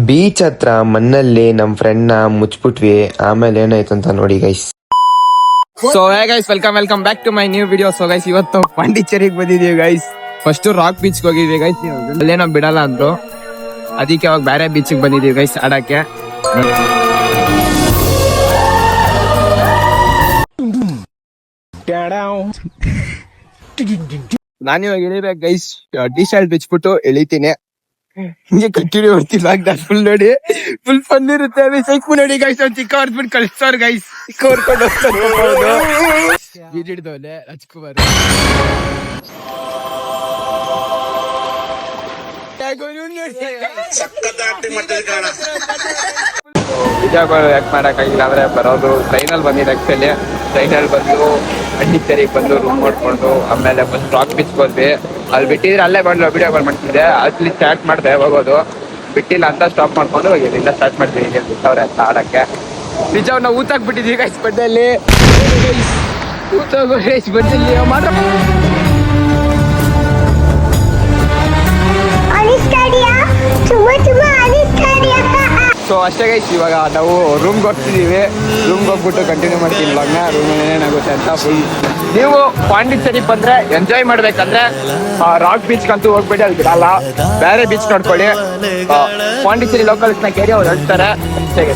Beach ಹತ್ರ ಮಣ್ಣಲ್ಲಿ ನಮ್ ಫ್ರೆಂಡ್ ನ ಮುಚ್ಬಿಟ್ವಿ. ಆಮೇಲೆ ಏನಾಯ್ತು ಅಂತ ನೋಡಿ guys. So hey guys, welcome back to my new video. So guys, ಇವತ್ತು ಪಾಂಡಿಚೇರಿಗೆ ಬಂದಿದೀವಿ ಗೈಸ್. ಫಸ್ಟ್ ರಾಕ್ ಬೀಚ್ ಹೋಗಿದ್ವಿ ಗೈಸ್. ಅಲ್ಲೇನೋ ಬಿಡಲ್ಲ ಅಂದ್ರು, ಅದಕ್ಕೆ ಅವಾಗ ಬೇರೆ ಬೀಚ್ ಬಂದಿದೀವಿ ಗೈಸ್ ಆಡಕ್ಕೆ. ನಾನಿವಾಗ ಇಳಿಬೇಕು ಗೈಸ್. ಟಿ ಶರ್ಟ್ ಬಿಚ್ಬಿಟ್ಟು ಇಳಿತೀನಿ. ಹಿಂಗೆ ಕಂಟಿನ್ಯೂ ಮಾಡ್ತೀನಿ ಲಾಕ್ಡೌನ್ ಫುಲ್ ನೋಡಿ. ಫುಲ್ ಫನ್ ಇರುತ್ತೆ. ಸೈಕು ನೋಡಿ ಗೈಸ್, ಅವ್ರು ಚಿಕ್ಕ ಹೊರ್ದ್ಬಿಟ್ಟು ಕಳಿಸ್ತಾರ ಗೈಸ್. ಚಿಕ್ಕ ಹೊರ್ಕೊಂಡು ಹಿಡಿದವಲೆ ರಾಜ್ಕುಮಾರ್. ವಿಜಯಗಳು ಯಾಕೆ ಮಾಡಕ್ಕಾಗಿಲ್ಲ ಅಂದ್ರೆ ಬರೋದು ಟ್ರೈನಲ್ಲಿ ಬಂದಿದ್ದು. ಆಕ್ಚುಲಿ ಟ್ರೈನಲ್ಲಿ ಬಂದು ಪಾಂಡಿಚೇರಿಗೆ ಬಂದು ರೂಮ್ ಮಾಡ್ಕೊಂಡು ಆಮೇಲೆ ಫಸ್ಟ್ ರಾಕ್ ಬೀಚ್ ಹೋದ್ವಿ. ಅಲ್ಲಿ ಬಿಟ್ಟಿದ್ರೆ ಅಲ್ಲೇ ಬಂದು ವಿಡಿಯೋ ಕಾಲ್ ಮಾಡ್ತಿದ್ದೆ. ಅಲ್ಲಿ ಸ್ಟಾರ್ಟ್ ಮಾಡಿದೆ ಹೋಗೋದು. ಬಿಟ್ಟಿಲ್ಲ ಅಂತ ಸ್ಟಾಪ್ ಮಾಡ್ಕೊಂಡು ಇಲ್ಲಿಂದ ಸ್ಟಾರ್ಟ್ ಮಾಡ್ತೀವಿ. ಬಿಟ್ಟವ್ರೆ ಅಂತ ಆಡಕ್ಕೆ. ನಿಜ ನಾವು ಊತಾಕ್ಬಿಟ್ಟಿದ್ವಿ ಗೈಸ್ ಬಡ್ಡಲ್ಲಿ. ಊತಾಗೋ ಗೈಸ್ ಬಡ್ಡಲ್ಲಿ ಮಾತ್ರ. ಸೊ ಅಷ್ಟೇ ಗೈಸ್, ಇವಾಗ ನಾವು ರೂಮ್ಗೆ ಹೋಗ್ತಿದ್ದೀವಿ. ರೂಮ್ಗೆ ಹೋಗ್ಬಿಟ್ಟು ಕಂಟಿನ್ಯೂ ಮಾಡ್ತೀವಿ ಇವಾಗನ. ರೂಮಲ್ಲಿ ಏನೇನಾಗುತ್ತೆ ಅಂತ ಫುಲ್. ನೀವು ಪಾಂಡಿಚೇರಿ ಬಂದ್ರೆ ಎಂಜಾಯ್ ಮಾಡ್ಬೇಕಂದ್ರೆ ರಾಕ್ ಬೀಚ್ಗಂತೂ ಹೋಗ್ಬೇಡಿ, ಅಲ್ಲಿ ಬಿಡಲ್ಲ. ಬೇರೆ ಬೀಚ್ ನೋಡ್ಕೊಳ್ಳಿ. ಪಾಂಡಿಚೇರಿ ಲೋಕಲ್ಸ್ನ ಕೇಳಿ ಅವ್ರು ಹೇಳ್ತಾರೆ. ಅಷ್ಟೇ.